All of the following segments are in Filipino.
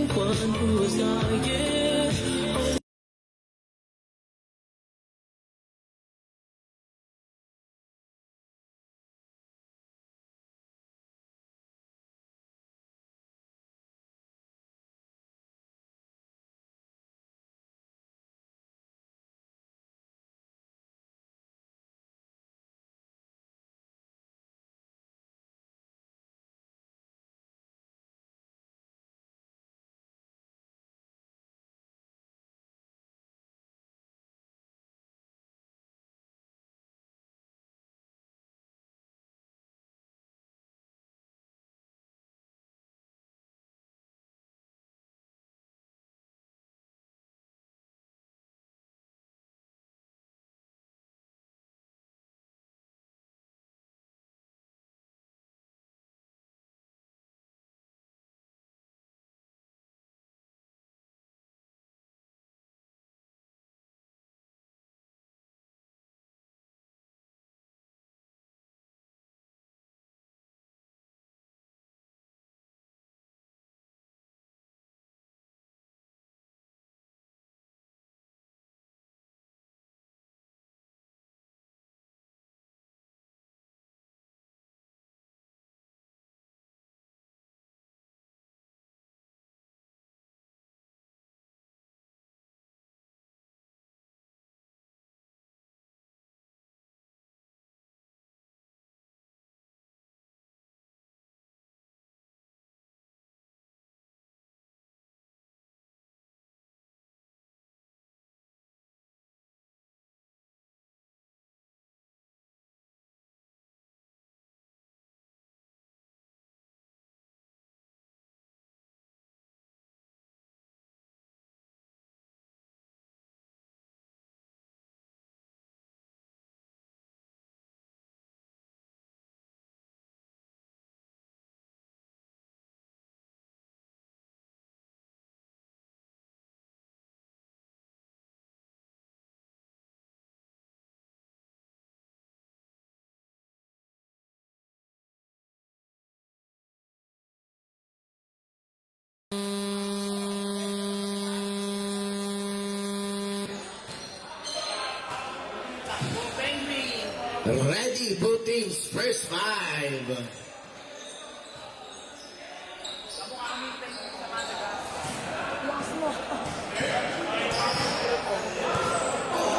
the one who's lying. Ready, both teams, first five.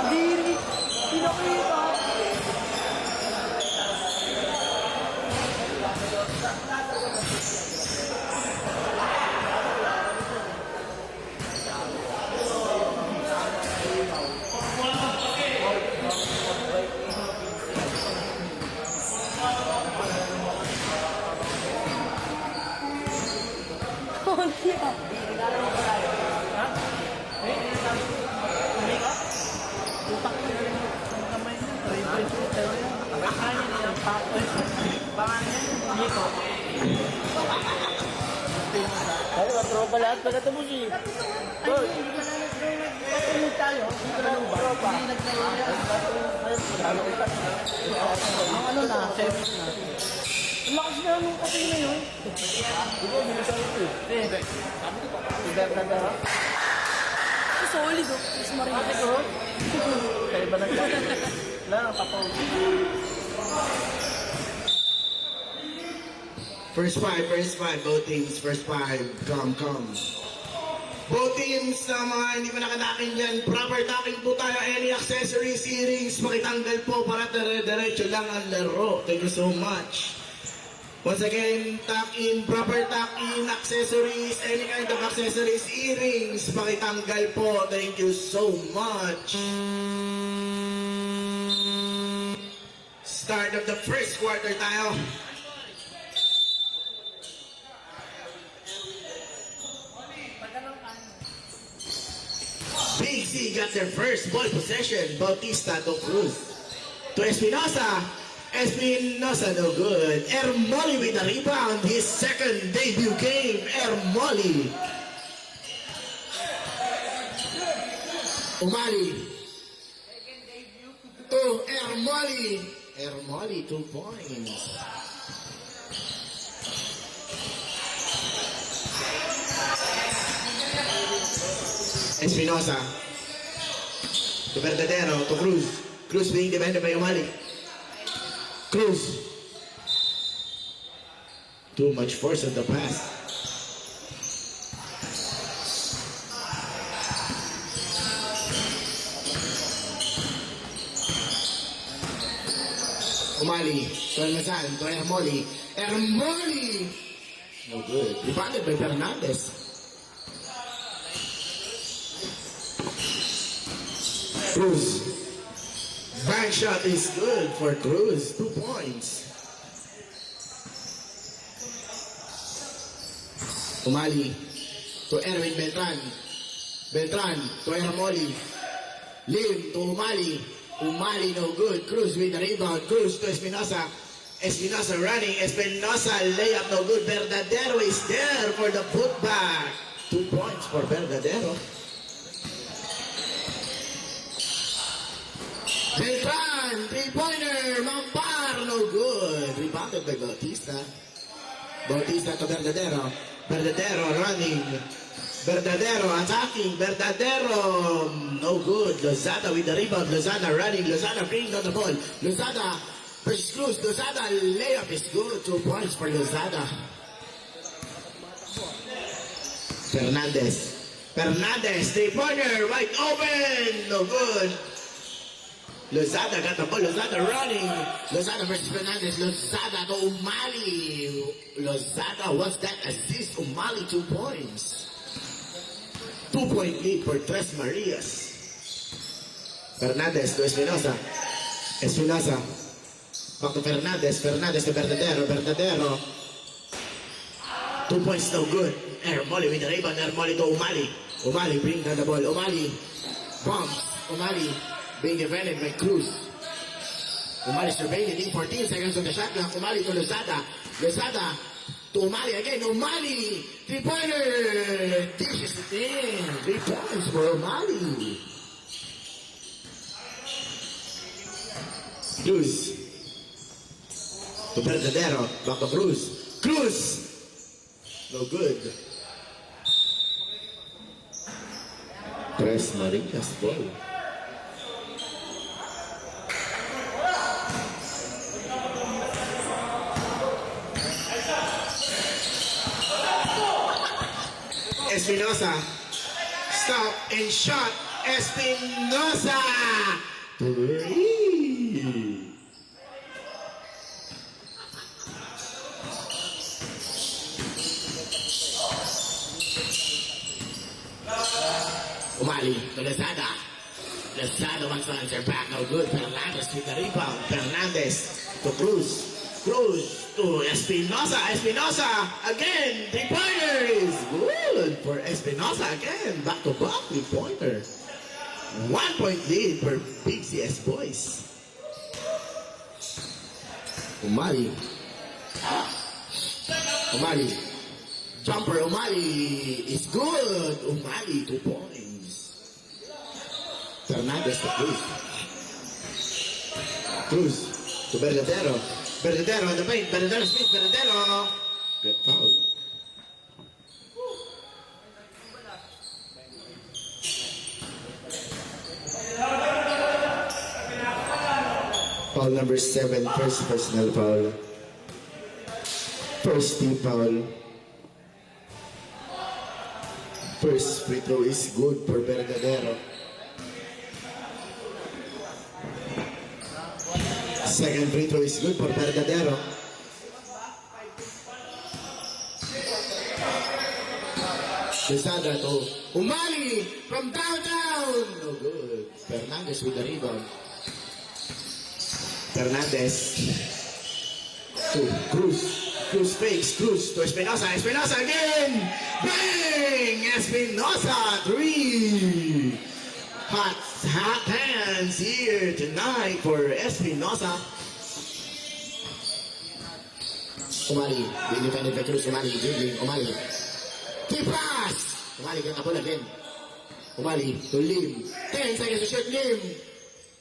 Dili, pinakita. Konti ah. Utak ko yung kamay niya. Triple shooter yan. Kanin niya ang patos. Bangan niya. Hindi ko. Kaya matropa lahat pagkatapos eh. Good. Patulog tayo. Hindi ka lang tropa. Hindi ang ano na, service na. Ang lakas na nung kasi na yun. Hindi, hindi sa ito eh. Sabi ko pa. Iber na ba? Solid oh. Mas marino. Ate ko. Kaya ba nagkakaroon? Wala nang kapag. First five, both teams, first five, come. Both teams, sa mga hindi pa nakatakin dyan, proper tacking po tayo, any accessories, earrings, makitanggal po para dire-diretso lang ang laro. Thank you so much. Once again, tack in, proper tack in, accessories, any kind of accessories, earrings, makitanggal po. Thank you so much. Start of the first quarter tayo. Big C got their first ball possession. Bautista to Cruz. To Espinosa. Espinosa no good. Ermoli with the rebound. His second debut game. Ermoli. Umali. To Ermoli. Ermoli 2 points. Espinosa. To Verdadero, to Cruz. Cruz being defended by Umali. Cruz. Too much force on the pass. Umali, to Almazan, to Hermoli. Hermoli! No good. Rebounded by Fernandez. Cruz. Bank shot is good for Cruz. 2 points. Umali to Erwin Beltran. Beltran to Hermoli. Lim to Umali. Umali no good. Cruz with the rebound. Cruz to Espinosa. Espinosa running. Espinosa layup no good. Verdadero is there for the putback. 2 points for Verdadero. Beltran, 3-pointer, Mampar, no good. Rebounded by Bautista. Bautista to Verdadero. Verdadero running. Verdadero attacking. Verdadero, no good. Lozada with the rebound. Lozada running. Lozada bringing down the ball. Lozada versus Cruz. Lozada layup is good. 2 points for Lozada. Fernandez. Fernandez, 3-pointer, wide open, no good. Lozada got the ball. Lozada running. Lozada versus Fernandez. Lozada to Umali. Lozada, what's that assist? Umali, 2 points. 2-point lead for Tres Marias. Fernandez to Espinosa. Espinosa. Back to Fernandez. Fernandez to Verdadero. Verdadero. 2 points, no good. Hermoli with the rebound. Hermoli to Umali. Umali bring down the ball. Umali bumps. Umali being defended by Cruz. Umali surveying in 14 seconds on the shot clock. Umali to Lozada. Lozada to Umali again. Umali. 3-pointer. Dishes it in. 3 points for Umali. Cruz. To Verdadero. Back to Cruz. Cruz. No good. Tres Marias ball. Espinosa. Stop and shot. Espinosa. 3. Umali to Lozada. Lozada wants to answer back. No good. Fernandez with the rebound. Fernandez to Cruz. Cruz to Espinosa. Espinosa again. 3-pointer is good for Espinosa again. Back to back 3-pointer. 1-point lead for Big CS boys. Umali. Umali. Jumper Umali is good. Umali 2 points. Fernandez to Cruz. Cruz to Verdadero. Verdadero on the paint. Verdadero Smith. Verdadero. Good foul. Foul number 7. First personal foul. First team foul. First free throw is good for Verdadero. Second free throw is good for Verdadero. Lozada to Umali from downtown. No good. Fernandez with the rebound. Fernandez to Cruz. Cruz fakes. Cruz to Espinosa. Espinosa again. Bang! Espinosa 3. Hot hands here tonight for Espinosa. Umali, being defended by Cruz. Umali, dribbling. Umali. Keep pass! Umali get the ball again. Umali to Lim. 10 seconds to shoot. Lim.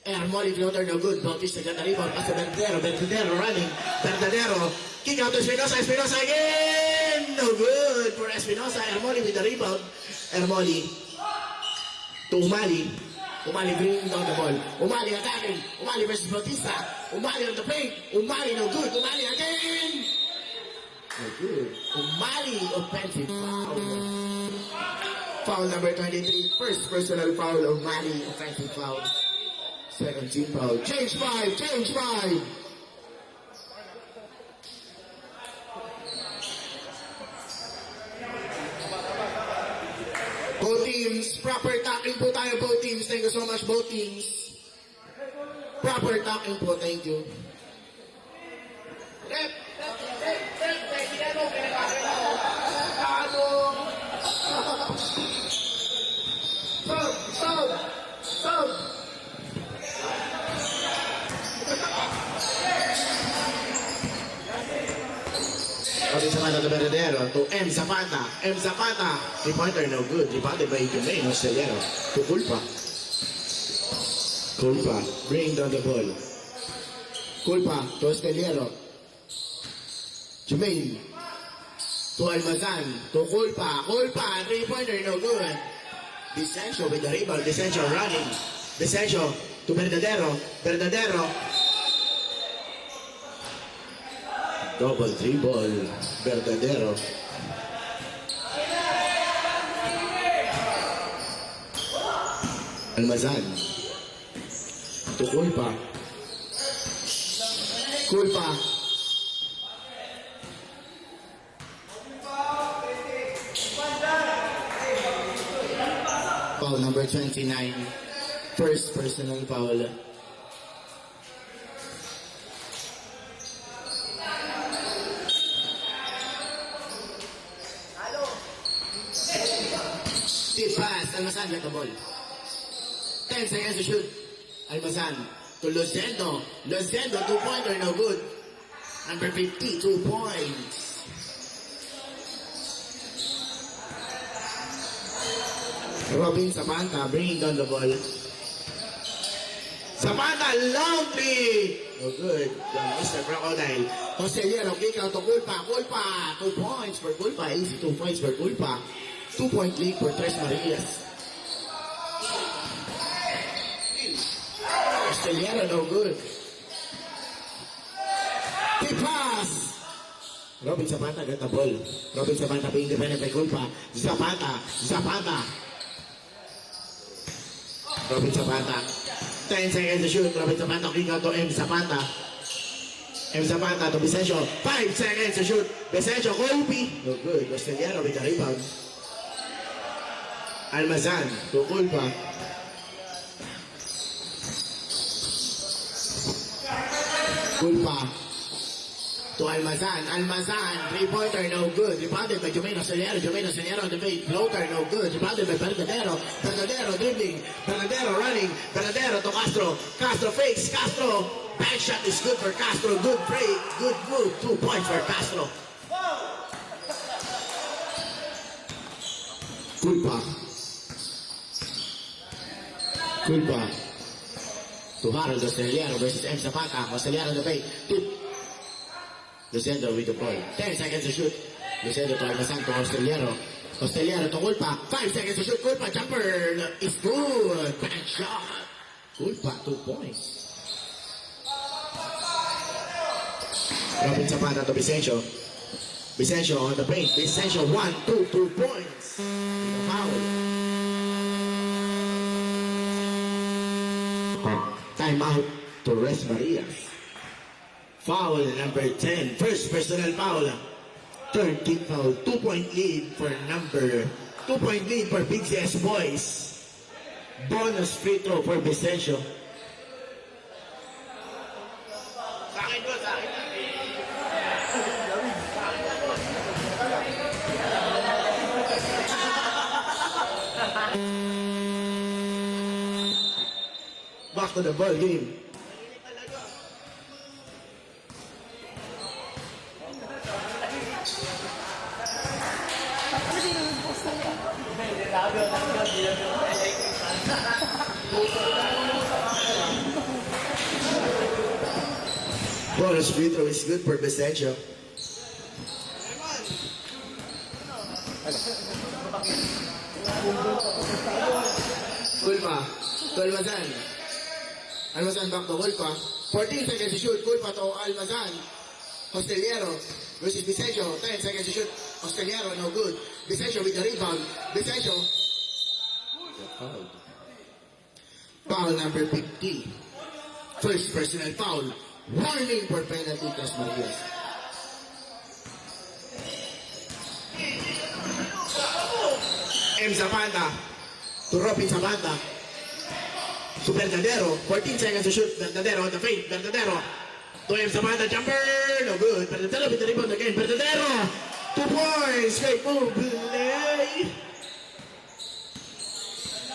Hermoli floater no good. Bautista got the rebound. Pass to Verdadero. Verdadero running. Verdadero. Kick out to Espinosa. Espinosa again. No good for Espinosa. Hermoli with the rebound. Hermoli. to Umali. Umali bringing down the ball. Umali attacking. Umali versus Bautista. Umali on the paint. Umali no good. Umali again. No good. Umali offensive foul. Foul number 23. First personal foul of Umali. Offensive foul. Second team foul. Change 5. Change 5. Both teams, proper tackling po tayo, both teams. Thank you so much, both teams. Proper tackling po, thank you. Stop! Pati sa mata de Verdadero to M. Zapata. M. Zapata. 3-pointer, no good. Rebounded by Jermaine Ostellero. To Culpa. Culpa. Bring down the ball. Culpa to Ostellero. Jermaine. To Almazan. To Culpa. Culpa. 3-pointer, no good. Vicencio with the rebound. Vicencio running. Vicencio to Verdadero. Verdadero. Double dribble, Verdadero. Almazan. To Culpa. Culpa. Foul number 29. First personal foul. Deep pass, Almazan with the ball. 10 seconds to shoot. Almazan to Lucendo. Lucendo, 2-pointer, no good. Number 50, 2 points. Robin Zapata bringing down the ball. Zapata, lovely! No good. Mr. Crocodile. Ostellero, kick out to Culpa. Culpa, 2 points for Culpa. Easy 2 points for Culpa. 2-point lead for Tres Marias. Ostellero, no good. Deep pass. Robin Zapata got the ball. Robin Zapata being independent by Culpa. Zapata. Robin Zapata. 10 seconds to shoot. Robin Zapata kick out to M. Zapata. M. Zapata to Vicencio. 5 seconds to shoot. Vicencio, Colby. No good. Ostellero with the rebound. Almazan to Culpa. Culpa to Almazan. Almazan, 3-pointer, no good. Rebounded by Jermaine Ostellero. Jermaine Ostellero on the fade. Floater, no good. Rebounded by Verdadero. Verdadero dribbling. Verdadero running. Verdadero to Castro. Castro fakes. Castro. Back shot is good for Castro. Good break. Good move. 2 points for Castro. Culpa to Harold Ostellero versus M. Zapata. Ostellero on the paint. Lucendo with the ball. 10 seconds to shoot. Lucendo to Almazan to Ostellero. Ostellero to Culpa. 5 seconds to shoot. Culpa jumper is good. Back shot. Culpa 2 points. Robin Zapata to Vicencio. Vicencio on the paint. Vicencio 2 points. Foul. Time out to Res Marias. Foul number 10. First personal foul. 13th foul. 2-point lead for Big CS Boys. Bonus free throw for Vicencio. Sa akin. Back to the ball game. Bonus free throw is good for Vicencio. Culpa. To Almazan. Almazan back to Culpa. 14 seconds to shoot. Culpa to Almazan. Hosteliero versus Vicencio. 10 seconds to shoot. Hosteliero, no good. Vicencio with the rebound. Vicencio. Foul number 50. First personal foul. Warning for penalty, Tres Marias. M. Zapata to Robin Zapata to Verdadero. 14 seconds to shoot. Verdadero on the feint. Verdadero to M. Zapata. Jumper. No good. Verdadero with the rebound again. Verdadero. 2 points. Great move. Play.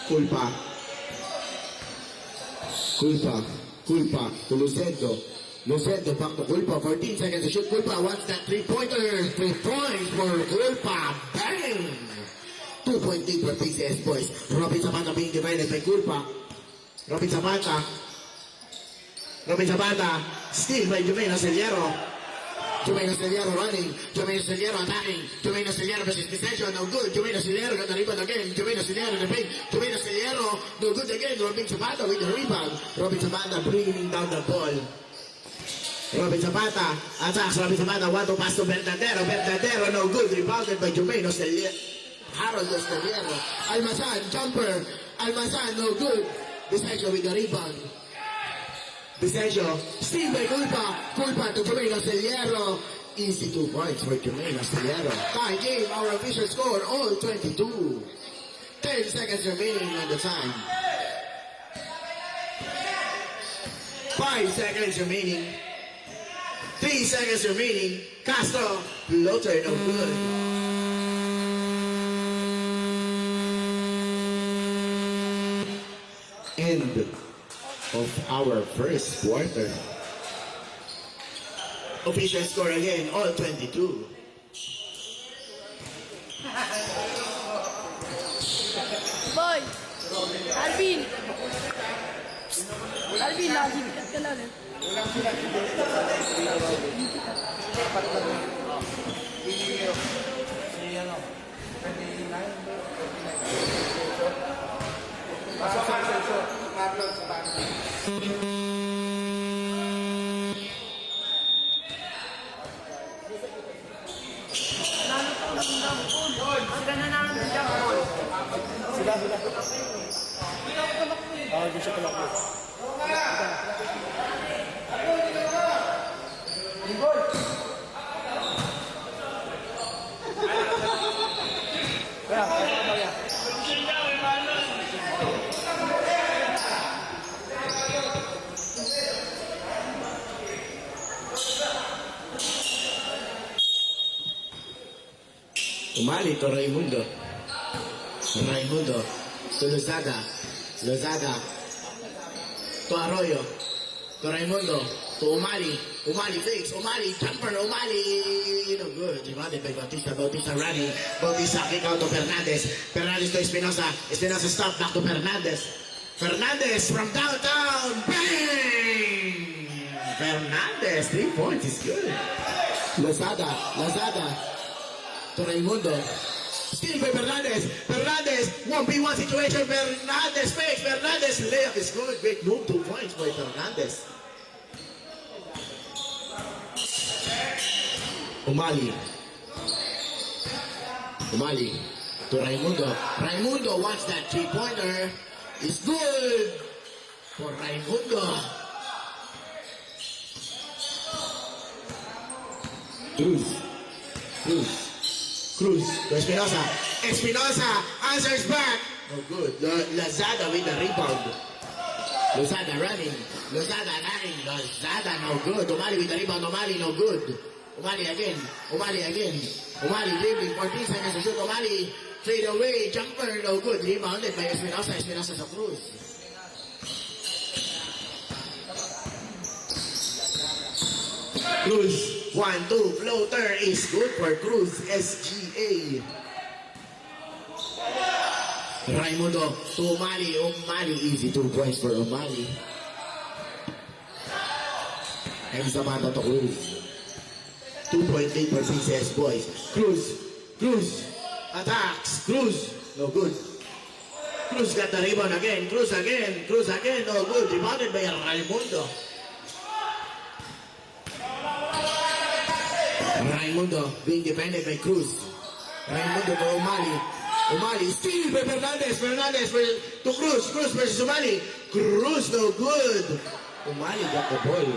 Culpa. Culpa. Culpa to Lucento. Lucento back to Culpa. 14 seconds to shoot. Culpa wants that 3-pointer. 3 points for Culpa. Bang! 2-point lead for PCS boys. Robin Zapata being divided by Culpa. Robin Zapata. Robin Zapata. Still by Jumaine Celiero. Jumaine Celiero running. Jumaine Celiero attacking. Jumaine Celiero versus Vicencio. No good. Jumaine Celiero got the rebound again. Jumaine Celiero in the paint. Jumaine Celiero. No good again. Robin Zapata with the rebound. Robin Zapata bringing down the ball. Robin Zapata attacks. Robin Zapata want to pass to Verdadero. Verdadero no good. Rebounded by Jumaine Celiero. Harold Celiero. Almazan jumper. Almazan no good. Vicencio with the rebound. Vicencio, still by Culpa. Culpa to Jumaine Celiero. Easy 2 points for Jumaine Celiero. Tie game, our official score, all 22. 10 seconds remaining on the time. 5 seconds remaining. 3 seconds remaining. Castro, floater, no good. End of our first quarter. Official score again, all 22. Boy! Alvin! Alvin, lagi ka lang eh. Umali to Raimundo. Raimundo to Lozada. Lozada to Arroyo. To Raimundo. To Umali. Umali fakes. Umali jumper. Umali. No good. Divided by Bautista. Bautista running. Bautista kick out to Fernandez. Fernandez to Espinosa. Espinosa stop back to Fernandez. Fernandez from downtown. Bang! Fernandez. 3 points is good. Lozada. Lozada. To Raimundo. Still by Fernandez. Fernandez. 1v1 situation. Fernandez fakes. Fernandez layup is good. Great move. 2 points by Fernandez. Umali. Umali. To Raimundo. Raimundo wants that 3-pointer. It's good for Raimundo. Cruz. Cruz. Cruz to Espinosa. Espinosa answers back. No good. Lazada with the rebound. Lozada running. Lozada running. Lozada no good. Umali with the rebound. Umali no good. Umali again. Umali again. Umali dribbling. 14 seconds to shoot. Umali fade away. Jumper no good. Rebounded by Espinosa. Espinosa sa Cruz. Cruz. 1-2 floater is good for Cruz SGA. Raimundo to Umali. Umali easy 2 points for Umali. And Zapata to Cruz. 2-point lead for PCS boys. Cruz. Cruz attacks. Cruz no good. Cruz got the rebound again. Cruz again. Cruz again. No good. Rebounded by Raimundo. Raimundo being defended by Cruz. Raimundo to Umali. Umali steal by Fernandez. Fernandez to Cruz. Cruz versus Umali. Cruz no good. Umali got the ball.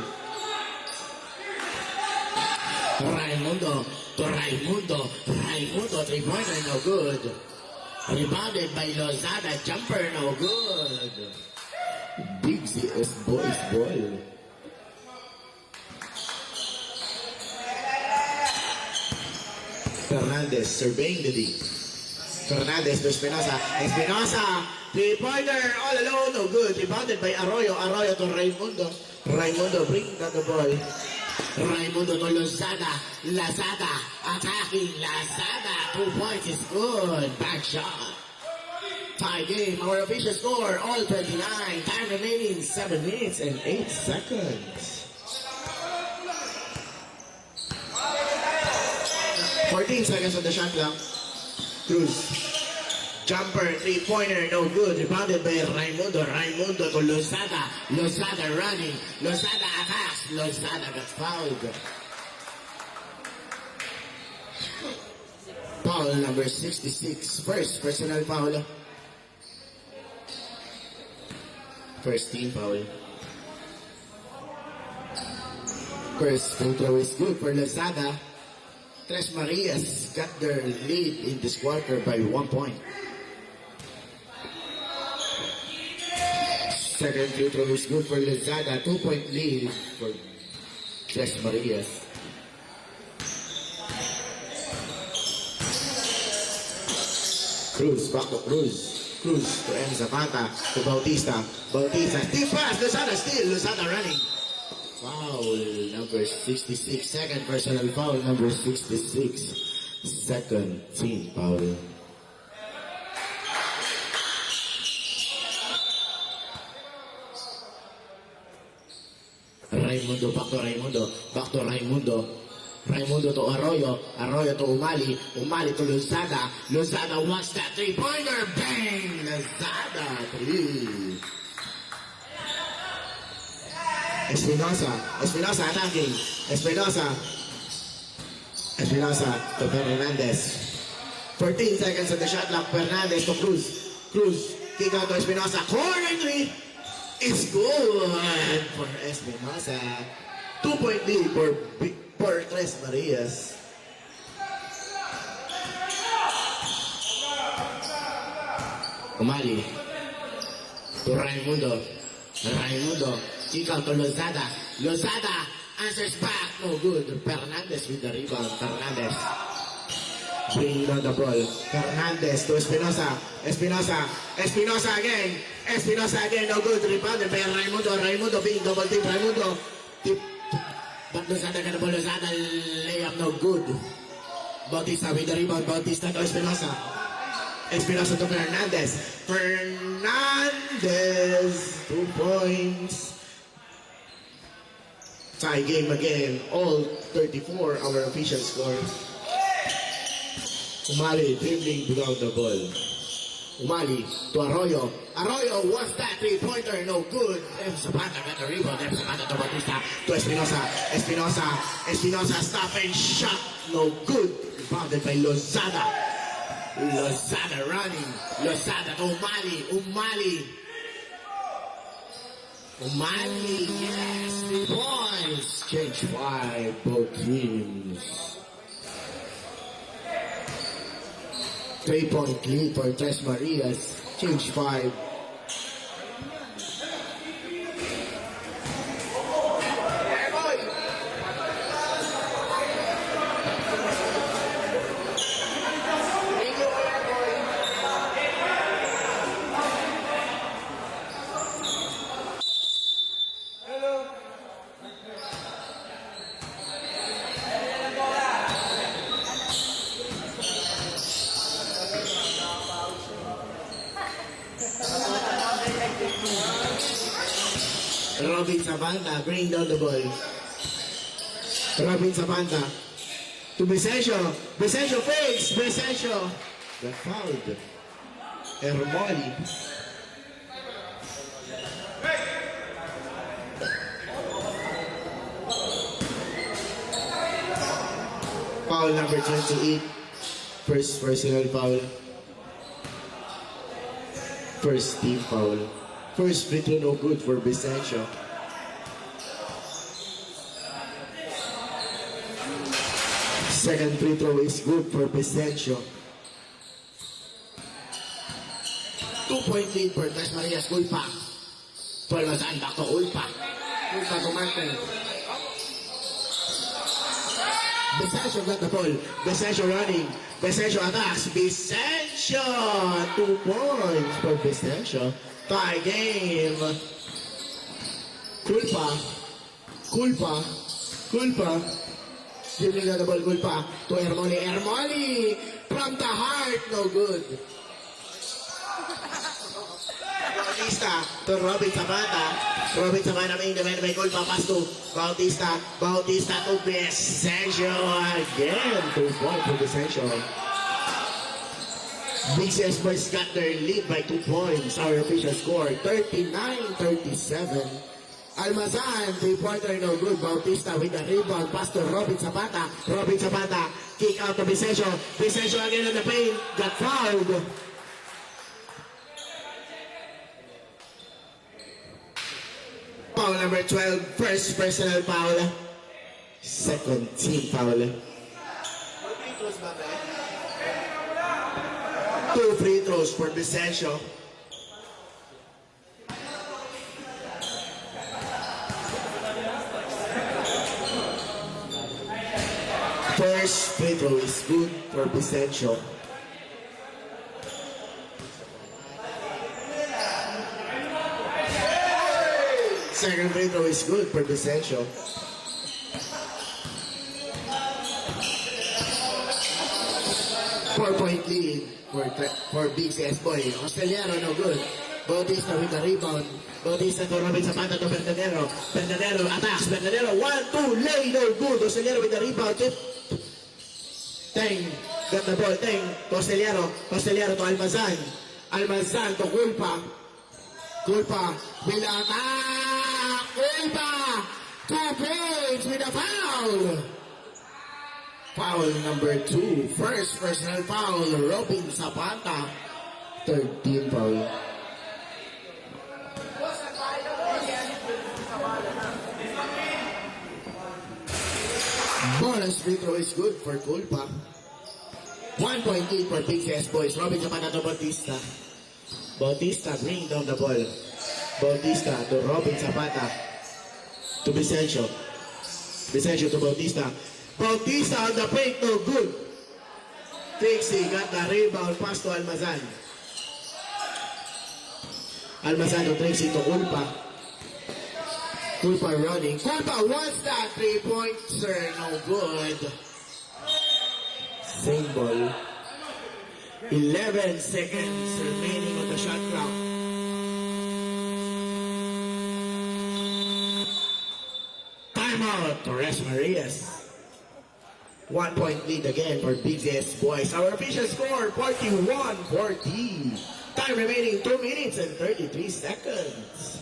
Raimundo to Raimundo. Raimundo 3-pointer no good. Rebounded by Lozada. Jumper no good. Big CS boys ball. Fernandez surveying the D. Fernandez to Espinosa. Espinosa, 3-pointer all alone, no good. Rebounded by Arroyo. Arroyo to Raimundo. Raimundo bring down the ball. Raimundo to Lozada. Lazada attacking. Lazada, 2 points is good. Back shot. Tie game. Our official score all 29. Time remaining 7 minutes and 8 seconds. 14 seconds on the shot clock. Cruz. Jumper, 3-pointer, no good. Rebounded by Raimundo. Raimundo to Lozada. Lozada running. Lozada attacks. Lozada got fouled. Foul number 66. First personal foul. First team foul. First free throw is good for Lozada. Tres Marias got their lead in this quarter by 1 point. Second free throw is good for Lozada. 2-point lead for Tres Marias. Cruz, back to Cruz. Cruz to M. Zapata to Bautista. Bautista, steal pass. Lozada steal. Lozada running. Foul number 66. Second personal foul number 66. Second team foul. Raimundo, back to Raimundo. Back to Raimundo. Raimundo to Arroyo. Arroyo to Umali. Umali to Lozada. Lozada wants that 3-pointer. Bang! Lozada 3. Espinosa. Espinosa attacking. Espinosa. Espinosa to Fernandez. 14 seconds on the shot clock. Fernandez to Cruz. Cruz. Kick out to Espinosa. Corner 3. It's good for Espinosa. 2-point lead for Tres Marias. Umali. To Raimundo. Raimundo. Kick out to Lozada. Lozada answers back. No good. Fernandez with the rebound. Fernandez. Bringing down the ball. Fernandez to Espinosa. Espinosa. Espinosa again. Espinosa again. No good. Rebounded by Raimundo. Raimundo being double team. Raimundo. But Lozada got the ball. Lozada layup no good. Bautista with the rebound. Bautista to Espinosa. Espinosa to Fernandez. Fernandez. 2 points. Tie game again. All 34 our official score. Umali dribbling without the ball. Umali to Arroyo. Arroyo wants that 3-pointer. No good. M. Zapata got the rebound. M. Zapata to Bautista. To Espinosa. Espinosa. Espinosa stop and shot. No good. Rebounded by Lozada. Lozada running. Lozada to Umali. Umali. Umali. Yes. 3 points. Change 5. Both teams. 3-point lead for Tres Marias. Change 5. Robin Sabanta, bring down the ball. Robin Sabanta to Vicencio. Vicencio fakes. Vicencio got fouled. Hermoli. Foul number 28. First personal foul. First team foul. First free throw no good for Vicencio. Second free throw is good for Vicencio. 2-point lead for Tres Marias. Ulpa. Palmasan back to Ulpa. Ulpa to Martin. Vicencio got the ball. Vicencio running. Vicencio attacks. Vicencio! 2 points for Vicencio. Tie game. Culpa. Culpa. Culpa. Giving the ball. Culpa to Hermoli. Hermoli! From the heart. No good. Bautista to Robin Zapata. Robin Zapata main defender by Culpa. Pass to Bautista. Bautista to Vicencio again. 2 points for Vicencio. Big CS Boys got their lead by 2 points. Our official score 39-37. Almazan, 3-pointer no good. Bautista with the rebound. Pass to Robin Zapata. Robin Zapata. Kick out to Vicencio. Vicencio again on the paint. Got fouled. Foul number 12, first personal foul. Second team foul. 2 free throws for Vicencio. First free throw is good for Vicencio. Second free throw is good for Vicencio. Four-point lead for Big CS Boy. Australiano no good. Bautista with the rebound. Bautista to Robin Zapata to Bernadero. Bernadero attacks. Bernadero 1-2 lay no good. Australiano with the rebound. Teng got the ball. Teng to Australiano. Australiano to Almazan. Almazan to Culpa. Culpa will attack. Culpa 2 points with a foul. Foul number 2. First personal foul. Robin Zapata. Third team foul. Bonus free throw is good for Culpa. 1 point lead for Big CS Boys. Robin Zapata to Bautista. Bautista bring down the ball. Bautista to Robin Zapata. To Vicencio. Vicencio to Bautista. Bautista on the paint, no good. Trixie got the rebound, pass to Almazan. Almazan to Trixie to Culpa. Culpa running. Culpa wants that 3-pointer, no good. Same ball. 11 seconds remaining on the shot clock. Timeout to Tres Marias. 1 point lead again for Big CS Boys. Our official score 41-40. Time remaining 2 minutes and 33 seconds.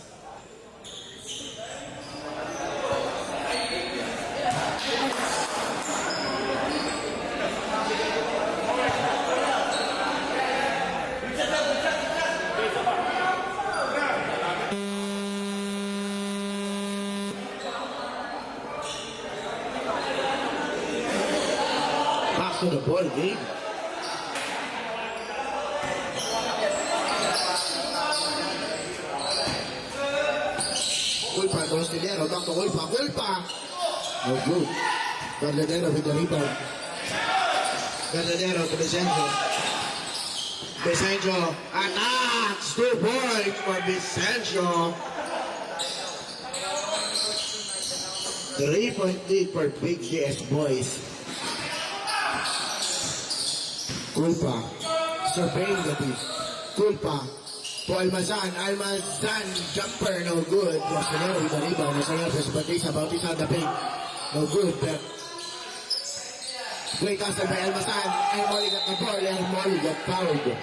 To the ball game. Culpa to Australiano, back to Culpa. Culpa! No good. Bernadero with the rebound. Bernadero to Vicencio. Vicencio attacks. 2 points for Vicencio. 3-point lead for Big CS Boys. Culpa, surveying the beat. Culpa, to Almazan. Almazan, jumper, no good. Australiano with the rebound. Australiano versus Bautista. Bautista on the paint. No good, but great hustle by Almazan. Hermoli got the ball. Hermoli got fouled.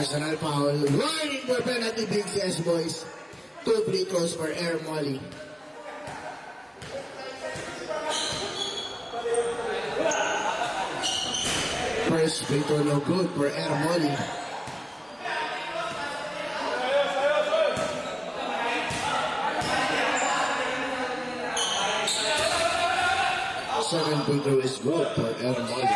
personal foul. Warning for penalty, Big CS boys. 2 free throws for Air Molly. First free throw no good for Air Molly. Second free throw is good for Air Molly.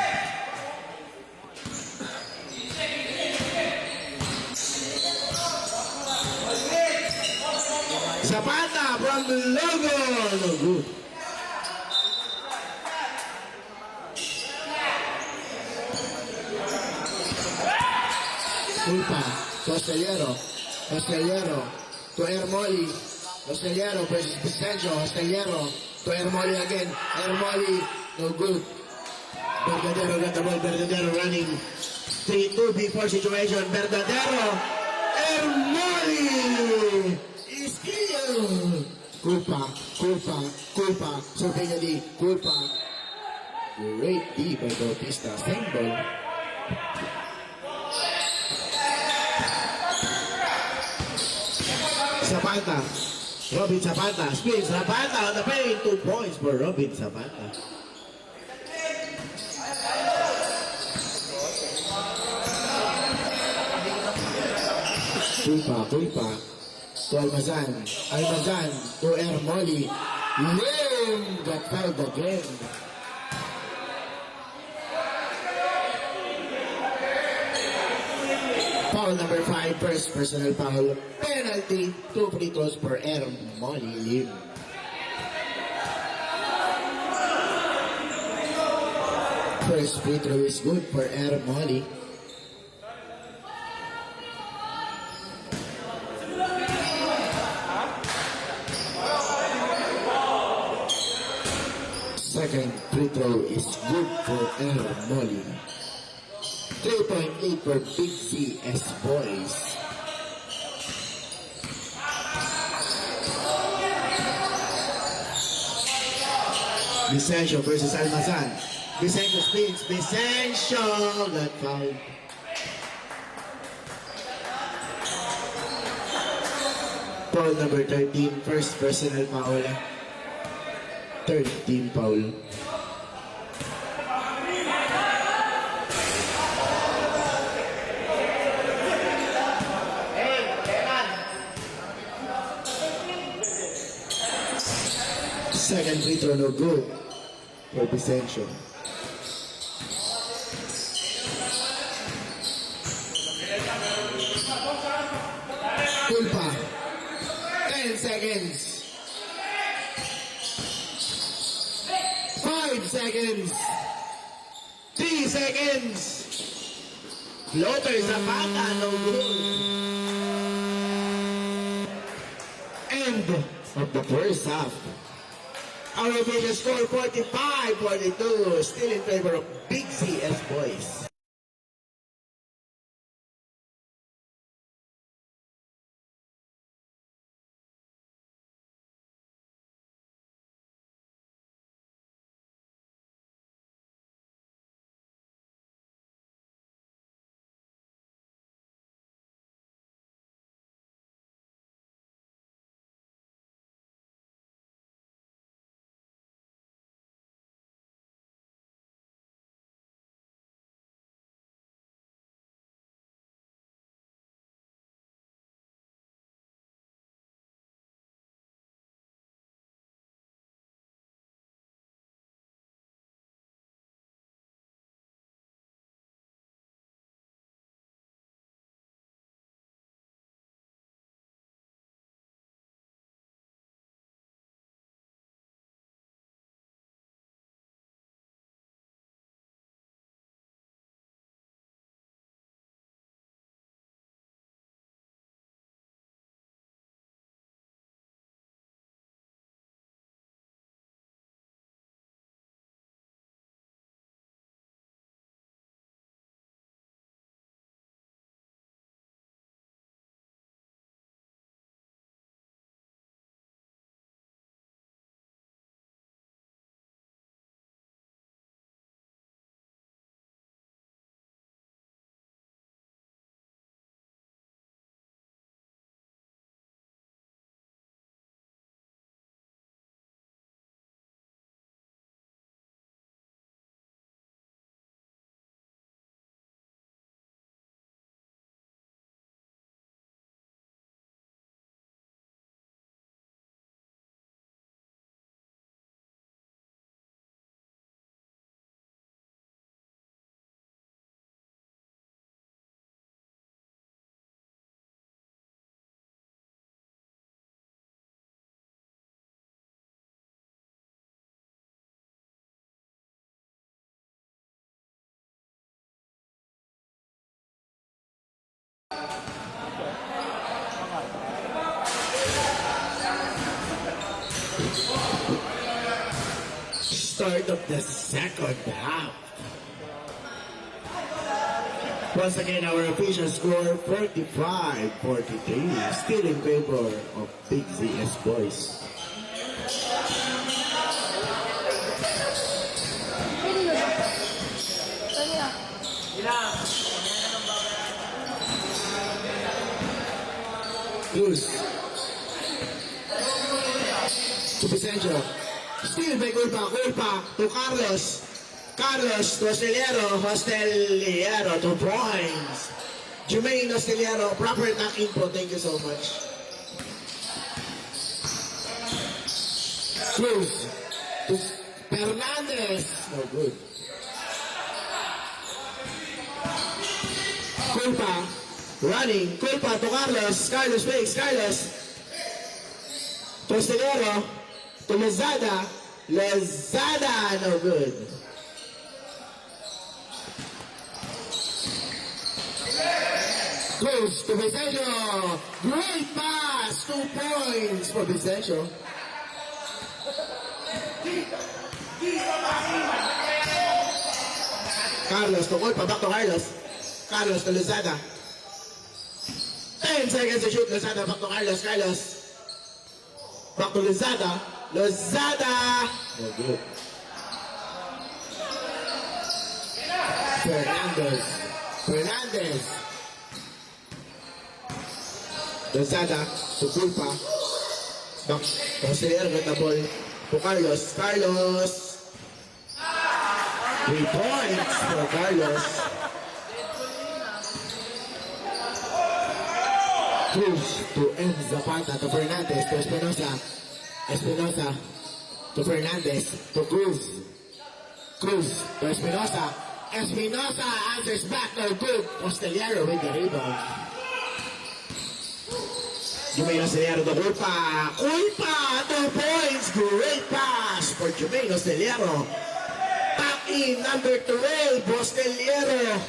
Zapata from the logo. No good. Culpa. Castellero. Castellero. To Air Molly. Castellero versus Vicencio. Castellero. To Air Molly again. Air Molly. No good. Verdadero got the ball. Verdadero running. 3-2 situation. Verdadero. Air Molly. Is here. Culpa. Culpa. Culpa. Survey D. Culpa. Great D by Bautista. Same ball. Zapata. Robin Zapata. Spins Zapata on the paint. 2 points for Robin Zapata. Culpa. Culpa. To Almazan. Almazan. To Air Molly. Lim got fouled again. Foul number 5, first personal foul. Penalty, 2 free throws for Air Molly Lim. First free throw is good for Air Molly. Second free throw is good for Air Molly. 3.8 for Big CS boys. Vicencio versus Almazan. Vicencio spins. Vicencio got fouled. Foul number 13, first personal foul. Third team foul. Second free throw no good for Vicencio. Culpa. 10 seconds. 5 seconds. 3 seconds. Floater Zapata no good. End of the first half. Our official score 45-42, still in favor of Big CS boys. start of the second half. Once again, our official score 45-43, still in favor of Big ZS Boys. Saan niya? Cruz. To Vicencio. Still by Culpa to Carlos. Carlos to Hosteliero 2 points. Jermaine Hosteliero, proper attacking po. Thank you so much. Cruz to Fernandez. No good. Culpa running. Culpa to Carlos. Carlos fakes. Carlos. Hosteliero to Lozada. Lozada. No good. Cruz to Vicencio. Great pass. 2 points for Vicencio. Carlos to Culpa. Back to Carlos. Carlos to Lozada. 10 seconds to shoot. Lozada back to Carlos. Carlos. Back to Lozada. Lozada. No good. Fernandez. Lozada to Culpa. Back to Hosteliero. Got the ball to Carlos. Carlos. 3 points for Carlos. Cruz to M. Zapata to Fernandez to Espinosa. Espinosa to Fernandez to Cruz. Cruz to Espinosa. Espinosa answers back. No good. Hosteliero with the rebound. Jermaine Hosteliero to Culpa. Culpa, 2 points. Great pass for Jermaine Hosteliero. Back in number 12, Hosteliero.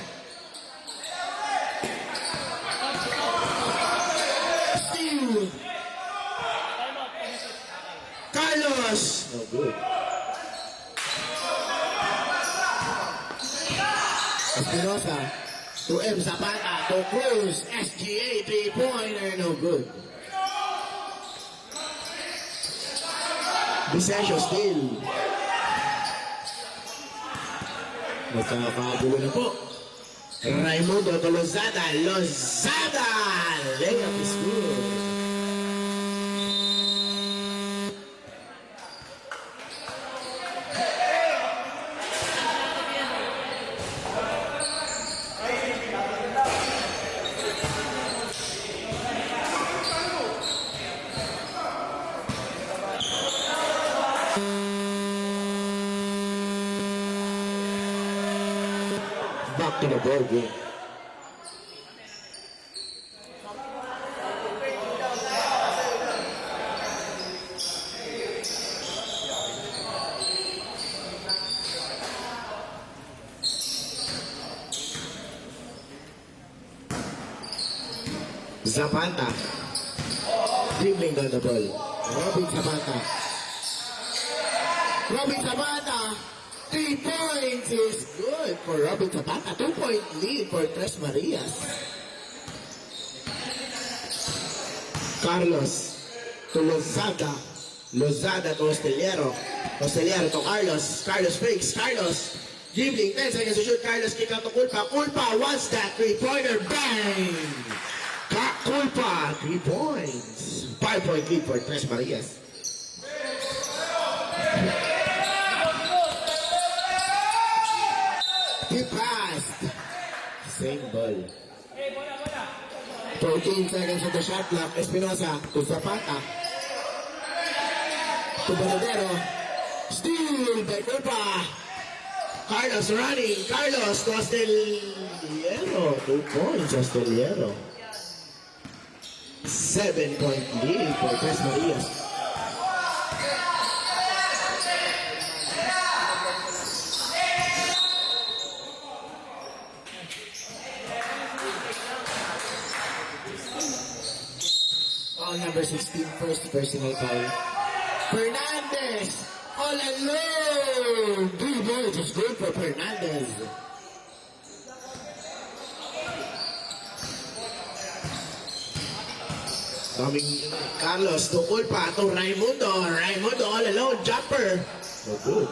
Steal. Carlos. No good. Espinosa to M. Zapata to Cruz. SGA 3-pointer. No good. Vicencio still. Magkakabulo na po. Raimundo to Lozada. Lozada! Layup is good. Back to the board game. Zapata. Dribbling on the ball. Robin Zapata. Robin Zapata. 3 points is good for Robin Zapata. 2-point lead for Tres Marias. Carlos to Lozada. Lozada to Hosteliero. Hosteliero to Carlos. Carlos fakes. Carlos. Dribbling. 10 seconds to shoot. Carlos kick out to Culpa. Culpa wants that 3-pointer. Bang! Culpa. 3 points. 5-point lead for Tres Marias. He passed. Same ball. 14 seconds on the shot clock. Espinosa to Zapata. To Bonadero. Steal by Culpa. Carlos running. Carlos to Hosteliero. 2 points, Hosteliero. 7-point lead for Tres Marias. Number 16, first personal foul. Fernandez all alone. 3 points is good for Fernandez. Coming Carlos to Culpa to Raimundo. Raimundo all alone. Jumper. No good.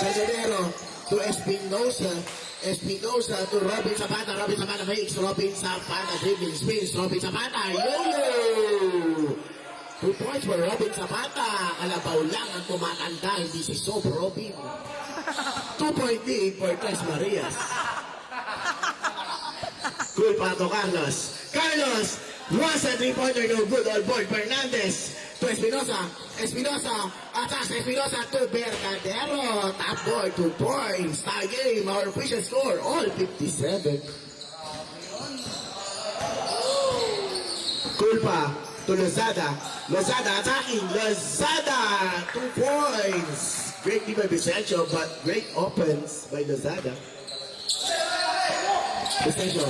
Verdadero to Espinosa. Espinosa to Robin Zapata. Robin Zapata fakes. Robin Zapata dribbling spins. Robin Zapata. Yo-yo! 2 points for Robin Zapata. Kalabaw lang ang tumatanda. Hindi si Sob Robin. 2-point lead for Tres Marias. Good pa to Carlos. Carlos was a 3-pointer. No good. All board. Fernandez to Espinosa. Espinosa. Attacks Espinosa to Verdadero. Top board. 2 points. Tie game. Our official score. All 57. Culpa to Lozada. Lozada attacking. Lozada. 2 points. Great team by Vicencio, but great offense by Lozada. Vicencio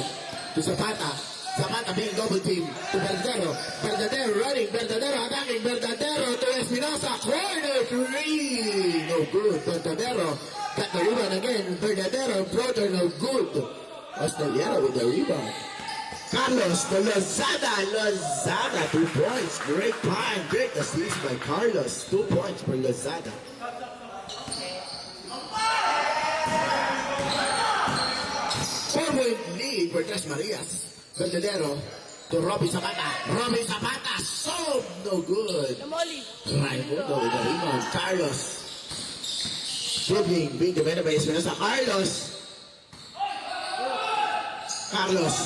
to Zapata. Zapata being double team to Verdadero. Verdadero running. Verdadero attacking. Verdadero to Espinosa. Corner 3. No good. Verdadero got the rebound again. Verdadero floater no good. Australiano with the rebound. Carlos to Lozada. Lozada 2 points. Great time. Great assist by Carlos. 2 points for Lozada. Forward lead for Tres Marias. Verdadero to Robin Zapata. Robin Zapata, so no good. Namoli. Raimundo with the rebound. Carlos. Dribbling, being defended by Espinosa. Carlos. Carlos.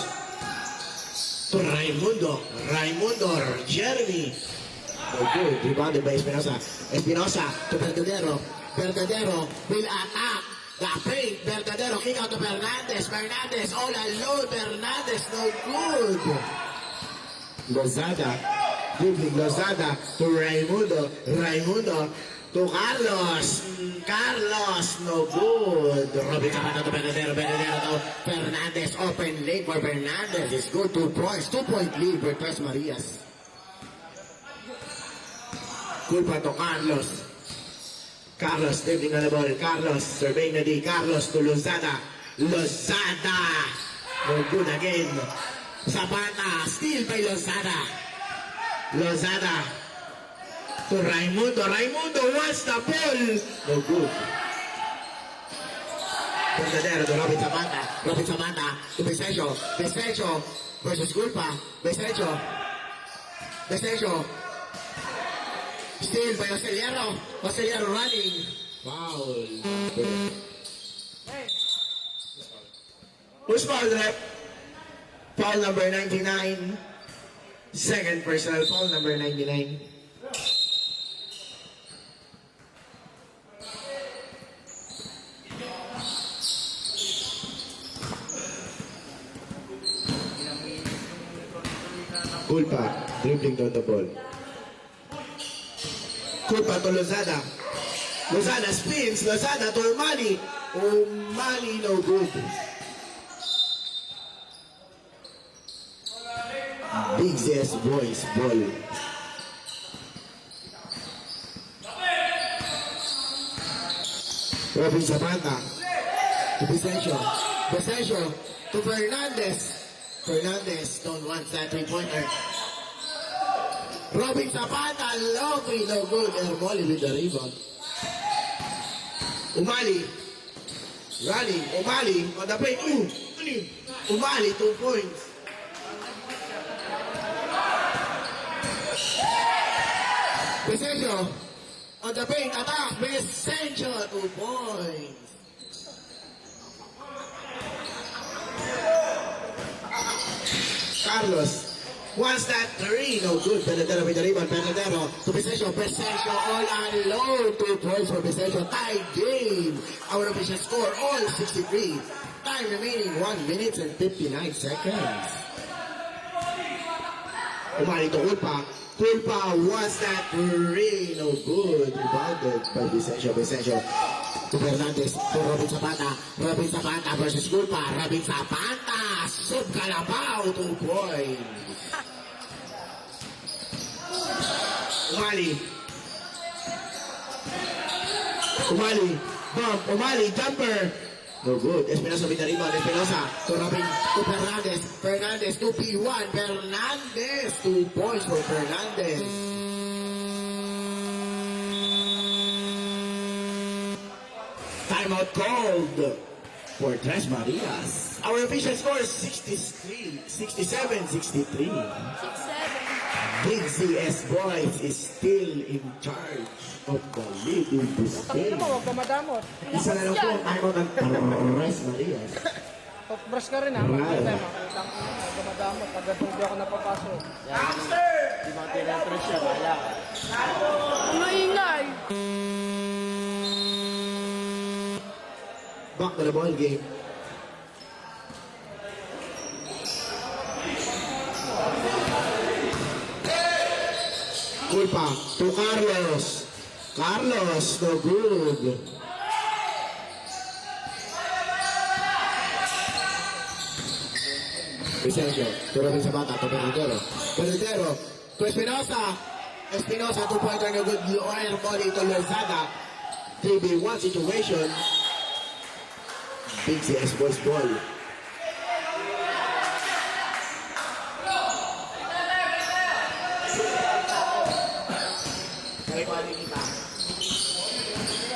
To Raimundo. Raimundo. Jeremy. No good. Rebounded by Espinosa. Espinosa to Verdadero. Verdadero will attack. The fake, Verdadero, kick out to Fernandez. Fernandez, all alone. Fernandez, no good. Lozada, dribbling Lozada to Raimundo. Raimundo to Carlos. Carlos, no good. Robin Zapata to Verdadero. Verdadero to Fernandez. Open lane for Fernandez. It's good. 2 points. 2-point lead for Tres Marias. Culpa to Carlos. Carlos dribbling on the ball. Carlos surveying the D. Carlos to Lozada. Lozada. No good again. Zapata. Steal by Lozada. Lozada. To Raimundo. Raimundo wants the ball. No good. Verdadero to Robin Zapata. Robin Zapata to Vicencio. Vicencio versus Culpa. Vicencio. Vicencio. Steal by Australiano. Australiano running. Foul. Who's foul, rep? Foul number 99. Second personal foul number 99. Culpa, dribbling down the ball. Culpa to Lozada. Lozada spins. Lozada to Umali. Umali no good. Big Zest boys ball. Robin Zapata to Vicencio. Vicencio to Fernandez. Fernandez don't want that 3-pointer. Robin Zapata, lovely, no good. Ermoli with the rebound. Umali. Running. Umali on the plate. Umali, 2 points. Vicencio on the paint. Attack. Vicencio, 2 points. Carlos. Wants that 3, no good. Verdadero with the rebound. Verdadero to Vicencio. Vicencio all alone. 2 points for Vicencio. Tie game. Our official score all 63. Time remaining 1 minute and 59 seconds. Umali to Culpa. Culpa wants that 3, no good. Rebounded by Vicencio. Vicencio to Fernandez. To Robin Zapata. Robin Zapata versus Culpa. Robin Zapata. Sub Calabao. 2 points. Umali. Umali. Bump. Umali. Jumper. No good. Espinosa with the rebound. Espinosa to Robin. To Fernandez. Fernandez to P1. Fernandez. 2 points for Fernandez. Timeout called for Tres Marias. Our official score is 67-63. 6-7. Big CS Boys is still in charge of the lead in this Tangin game. mo, huwag ka madamot. Isa na lang po ang timeout ng Tres Marias. Toothbrush ka rin ha. Right. Makikita mo. Huwag ka madamot. Pagkat hindi ako napapasok. Di ba tinatrush siya? Wala. Maingay. Back to the ball game. Culpa to Carlos. Carlos, no good. Vicencio, to Robin Sabata, to Bernadero. Bernadero, to Espinosa. Espinosa, 2-pointer, no good. Lower body to Lozada. 3v1 situation. Big CS Boys ball.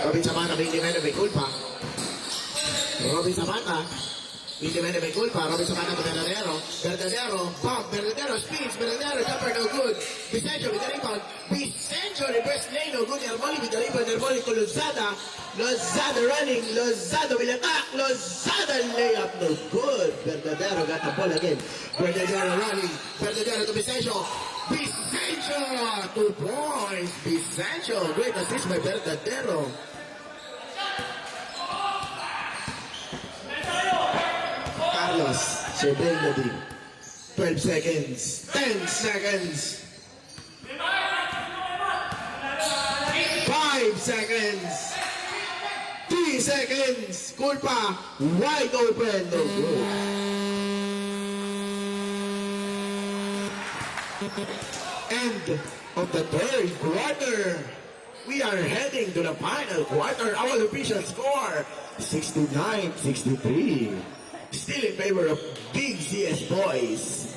Robin Sabata, 20 may culpa. Robin Sabata, 20 may culpa. Robin Sabata to Bernadero. Bernadero, bump. Bernadero spins. Bernadero, jumper, no good. Vicencio with the rebound. Vicencio, reverse lane, no good. Hermoli with the rebound. Hermoli to Lozada. Lozada running. Lozada will attack. Lozada layup, no good. Bernadero got the ball again. Bernadero running. Bernadero to Vicencio. Vicencio, 2 points. Vicencio, great assist by Bernadero. Carlos, surveying the team. 12 seconds. 10 seconds. 5 seconds. 3 seconds. Culpa, wide open. No good. End of the third quarter. We are heading to the final quarter. Our official score, 69-63. Still in favor of Big CS Boys.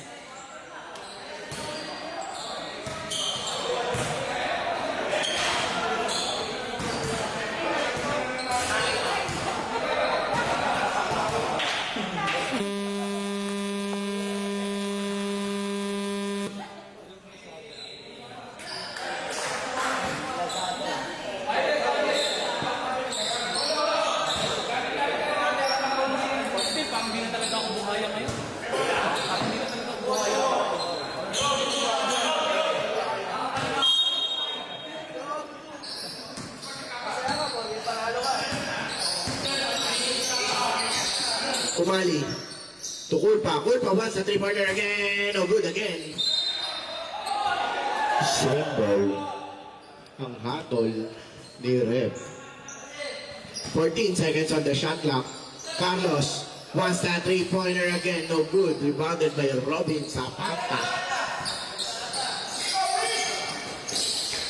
Umali to Culpa. Culpa wants a 3-pointer again. No good again. Symbol ang hatol ni Rep. 14 seconds on the shot clock. Carlos wants that 3-pointer again. No good. Rebounded by Robin Zapata.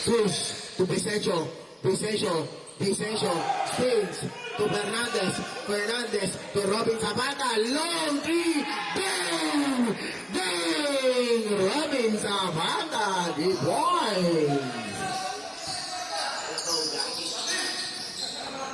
Push to Vicencio. Vicencio. Vicencio spins to Fernandez. Fernandez to Robin Zapata. Long three. Bang! Bang! Robin Zapata. The points.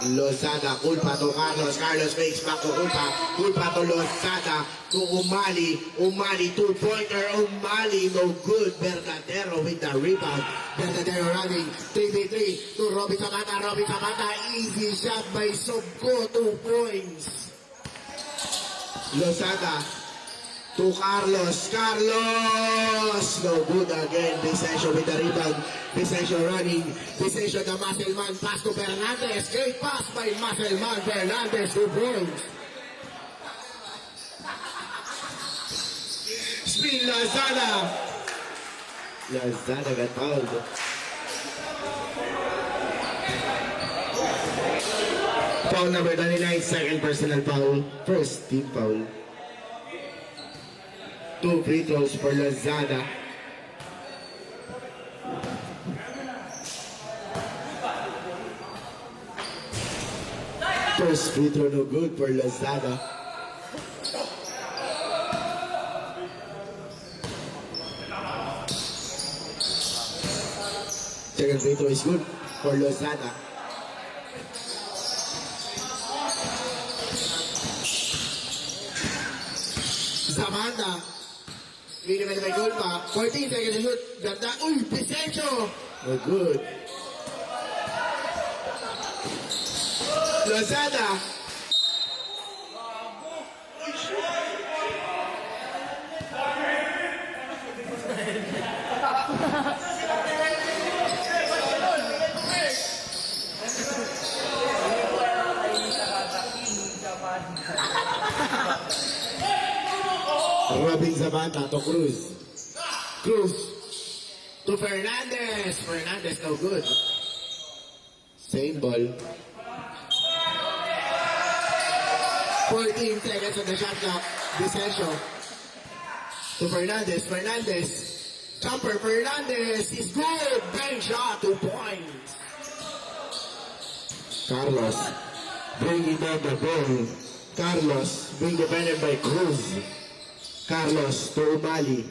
Lozada, Culpa to Carlos. Carlos makes back to Culpa. Culpa to Lozada. To Umali. Umali, 2-pointer. Umali, no good. Bernadero with the rebound. Bernadero running. 3v3 to Robin Zapata. Robin Zapata, easy shot by Sobco. 2 points. Lozada to Carlos. Carlos! No good again. Vicencio with the rebound. Vicencio running. Vicencio the muscle man. Pass to Fernandez. Great pass by muscle man. Fernandez, 2 points. Spin Lazada. Lazada got fouled. Foul number 29, second personal foul. First team foul. 2 free throws for Lazada. First free throw no good for Lozada. Second free throw is good for Lozada. Zamanda. Hindi naman may goal pa. 14 seconds to shoot. Ganda. Uy, Vicencio. No good. Lozada. Robin Zabanta to Cruz. Cruz to Fernandez. Fernandez no good. Same ball. 14 seconds on the shot clock. Vicencio to Fernandez. Fernandez. Jumper. Fernandez is good. Bang shot. 2 points. Carlos bringing down the ball. Carlos being defended by Cruz. Carlos to Umali.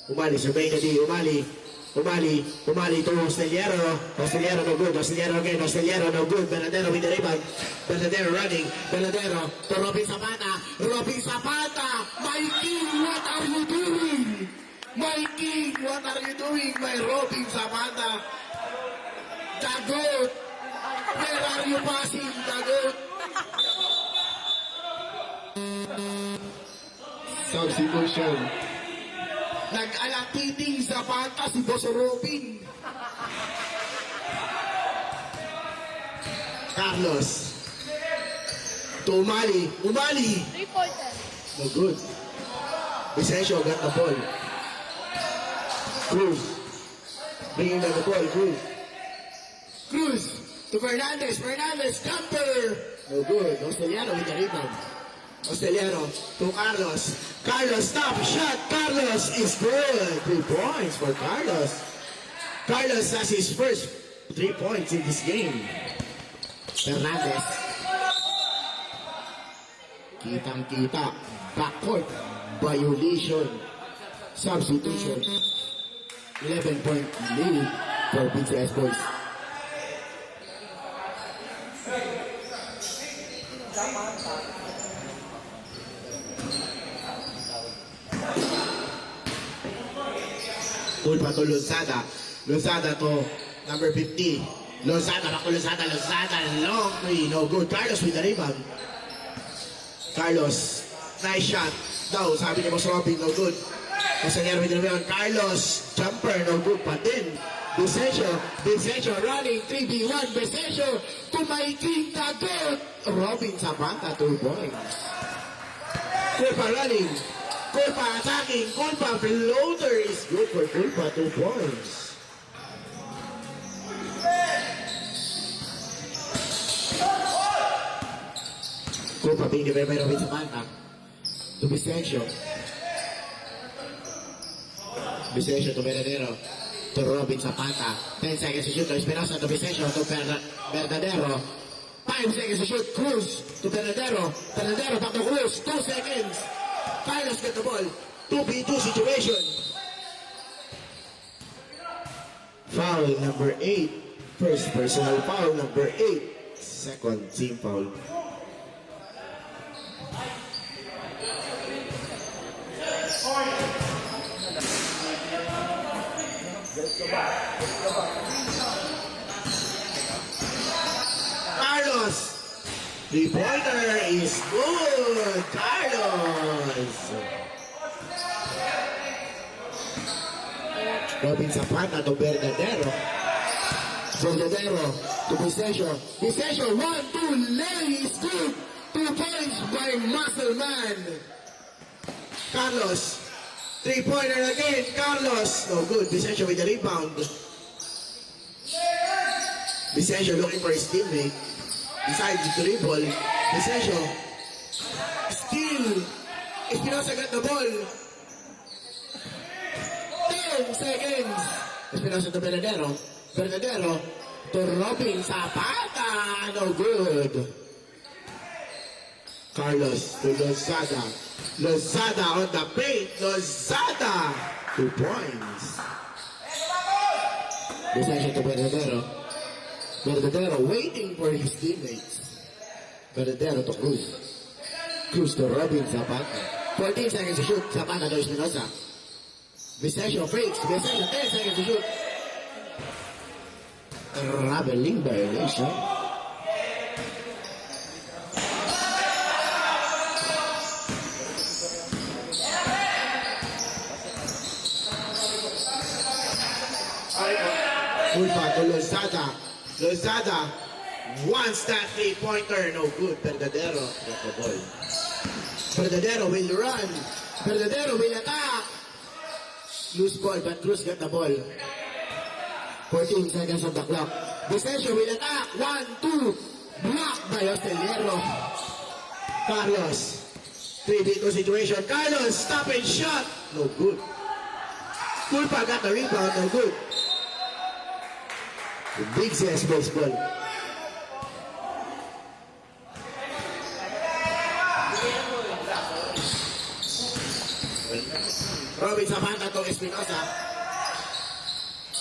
Umali, survey ka di. Umali. Umali. Umali to Osteliero. Osteliero no good. Osteliero again. Osteliero no good. Bernadero with the rebound. Bernadero running. Bernadero to Robin Zapata. Robin Zapata. My king, what are you doing? My king, what are you doing? My Robin Zapata. Dagot. Where are you passing, Dagot? Substitution. Nag-alatiting sa panta si Boss Robin. Carlos. To Umali. Umali. 3-pointer. No good. Vicencio got the ball. Cruz. Bringing down the ball. Cruz. Cruz. To Fernandez. Fernandez. Jumper. No good. Osteliano with the rebound. Osteliano to Carlos. Carlos, stop, shot. Carlos is good. 3 points for Carlos. Carlos has his first 3 points in this game. Fernandez. Kitang-kita. Backcourt. Violation. Substitution. 11-point lead for BCS boys. Tulpa to Lozada. Lozada to number 50. Lozada, back to Lozada. Lozada, long three. No good. Carlos with the rebound. Carlos, nice shot. Daw, sabi ni Boss Robin, no good. Kasanyero with the rebound. Carlos, jumper, no good pa din. Vicencio, Vicencio running 3v1. Vicencio to my king, Dagot. Robin Zapata, 2 points. Tulpa running. Culpa attacking. Culpa floater is good for Culpa. 2 points. Culpa being defended by Robin Zapata. To Vicencio. Vicencio to Verdadero. To Robin Zapata. 10 seconds to shoot. To Espinosa to Vicencio. To Verdadero. 5 seconds to shoot. Cruz to Verdadero. Verdadero back to Cruz. 2 seconds. Carlos get the ball. 2v2 situation. Foul number 8. First personal foul number 8. Second team foul. Carlos. 3-pointer is good. Carlos. Robin Zapata to Verdadero. Verdadero to Vicencio. Vicencio, 1-2, lay is good. 2 points by Muscle Man. Carlos. 3-pointer again. Carlos. No good. Vicencio with the rebound. Vicencio looking for his teammate. Decides to dribble. Vicencio. Steal. Espinosa got the ball. 10 seconds. Espinosa to Verdadero. Verdadero to Robin Zapata. No good. Carlos to Lozada. Lozada on the paint. Lozada. 2 points. Possession to Verdadero. Verdadero waiting for his teammates. Verdadero to Cruz. Cruz to Robin Zapata. 14 seconds to shoot. Zapata to Espinosa. Vicesio fakes. Vicesio 10 seconds to shoot. Traveling violation. Ulpa to Lozada. Lozada wants that 3-pointer. No good. Verdadero got the ball. Verdadero will run. Verdadero will attack. Loose ball, but Cruz got the ball. 14 seconds on the clock. Vicesio will attack. 1, 2. Blocked by Hosteliero. Carlos. 3v2 situation. Carlos, stop and shot. No good. Culpa got the rebound. No good. Big CS baseball. Robin Zapata to Espinosa.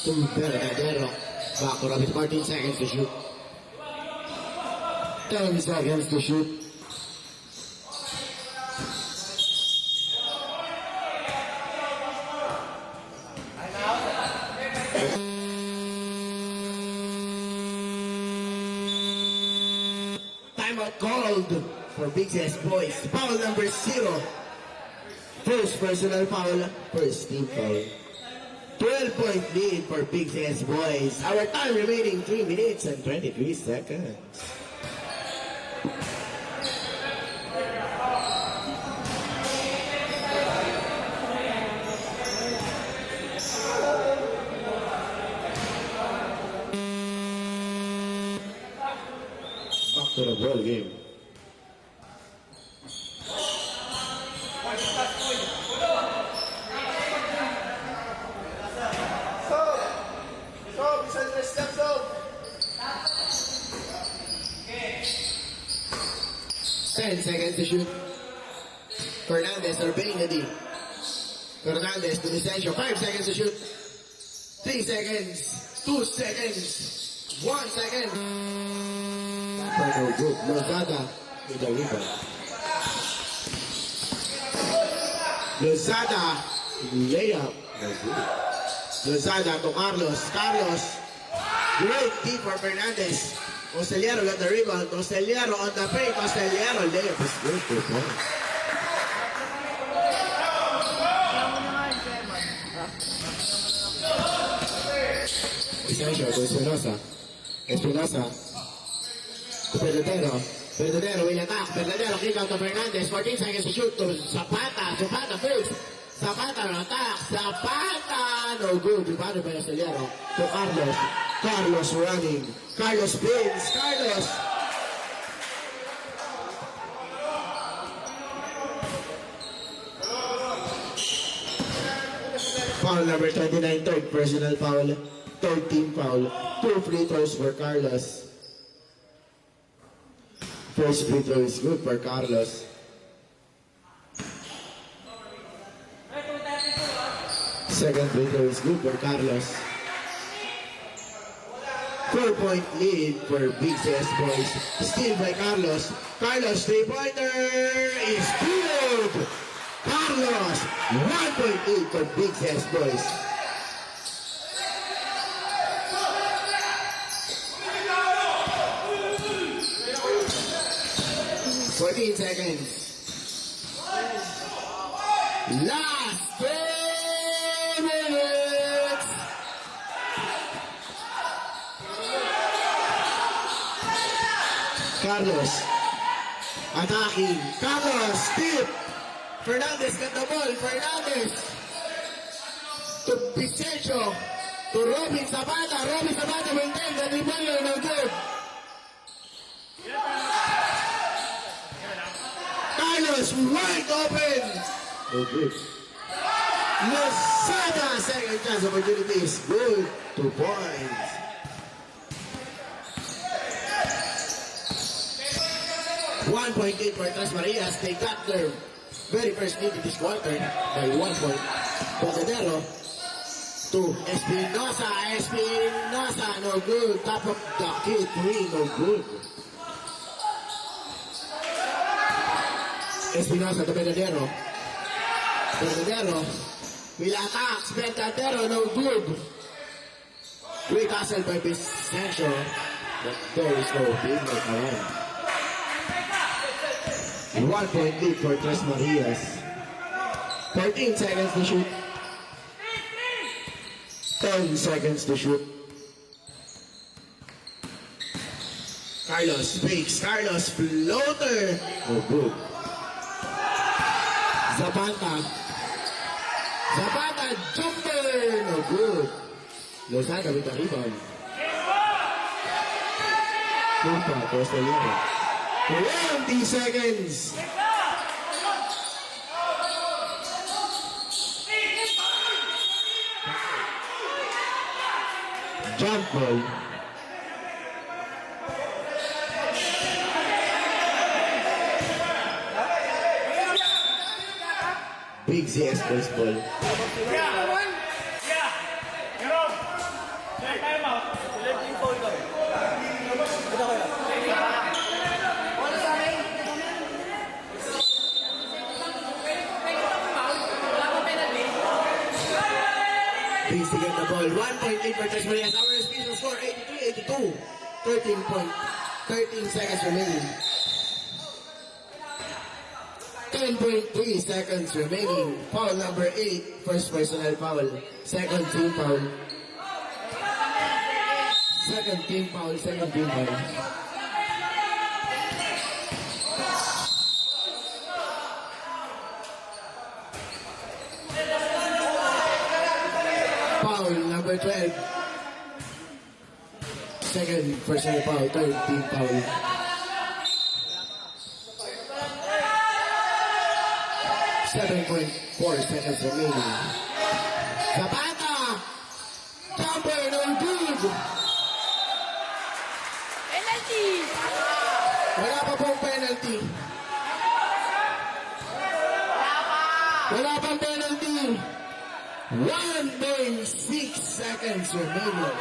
To Verdadero. Back to Robin. 14 seconds to shoot. 10 seconds to shoot. Timeout called for Big CS boys. Foul number 0. First personal foul, first team foul. 12-point lead for Big CS boys. Our time remaining 3 minutes and 23 seconds. Back to the ball game. Ten seconds to shoot. Fernandez or Bainady. Fernandez to Vicesio. 5 seconds to shoot. 3 seconds. 2 seconds. 1 second. No good. Lozada with the rebound. Lozada layup. No good. Lozada to Carlos. Carlos. Great deep for Fernandez. Hosteliero got the rebound. Hosteliero on the paint. Hosteliero layup is good. 2 points. Vicesio to Espinosa. Espinosa to Verdadero. Verdadero will attack. Verdadero kick out to Fernandez. 14 seconds to shoot to Zapata. Zapata first. Zapata on attack. Zapata. No good. Rebounded by Hosteliero. To Carlos. Carlos running. Carlos spins. Carlos. Foul number 29. Third personal foul. Third team foul. 2 free throws for Carlos. First free throw is good for Carlos. Second free throw is good for Carlos. 4-point lead for Big CS boys. Steal by Carlos. Carlos 3-pointer is good. Carlos 1-point lead for Big CS boys. 14 seconds. Last 3 minutes. Carlos attacking. Carlos deep. Fernandez got the ball. Fernandez to Vicesio to Robin Zapata. Robin Zapata will take the rebound. No good. Carlos wide open. No good. Lozada second chance opportunity is good. 2 points. 1.8 for Tres Marias. They got their very first lead in this quarter by 1 point. Bocadero to Espinosa. Espinosa, no good. Top of the key, 3, no good. Espinosa to Bocadero. Bocadero will attack. Bocadero, no good. Great hustle by Vicencio. But there is no big around. 1 point lead for Tres Marias. 13 seconds to shoot. 10 seconds to shoot. Carlos fakes. Carlos floater. No good. Zapata. Zapata jumper. No good. Lozada with the rebound. Punta, Costa Rica. 20 seconds. Jump ball. Big ZS first ball. Please to get the ball. 1.8 for Tres Marias. Our special score 83-82. 13 seconds remaining. 10.3 seconds remaining. Foul number 8. First personal foul. Second team foul. Second team foul. Second team foul. Foul number 12. Second personal foul. Third team foul. .4 seconds remaining. Zapata! Jumper, no good! Penalty! Wala pa pong penalty. Wala pang penalty. 1.6 seconds remaining.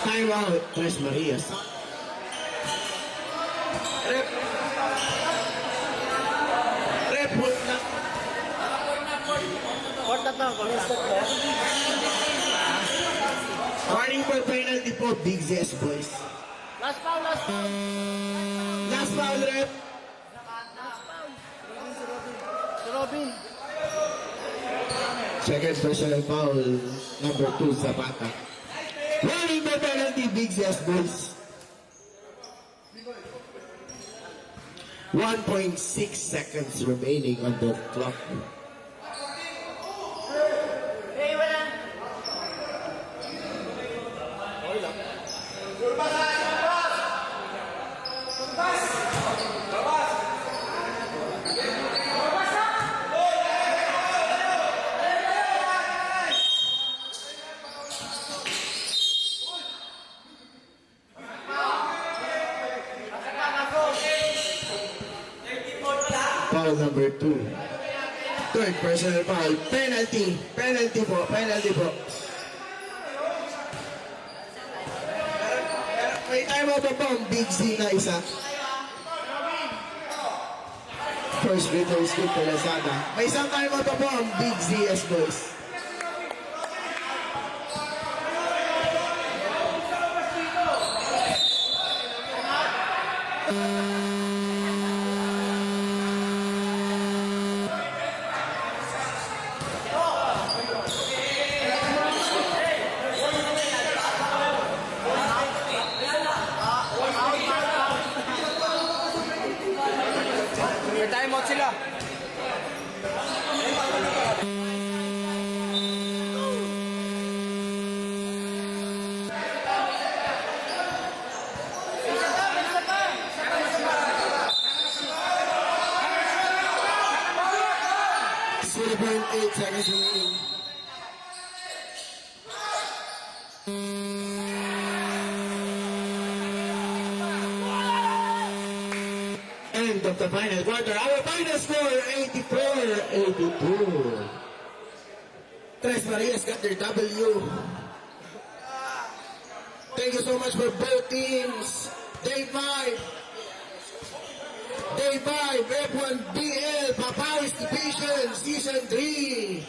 Time out, Tres Marias. Rep, put na. Warning for penalty po, Big ZS boys. Last foul, last foul. Last foul, rep. Si Robin. Second personal foul, number 2, Zapata. Warning for penalty, Big ZS boys. 1.6 seconds remaining on the clock. Foul number 2. Third personal foul. Penalty. Penalty po. Penalty po. May time out pa po ang Big Z na isa. First free throw skip to Lazada. May isang time out pa po ang Big ZS boys. May time out sila. seconds remaining. End of the final quarter. Our final score, 84-82. Tres Marias got their W. Thank you so much for both teams. Day 5. Day 5, F1 BL, Papawis Division, Season 3.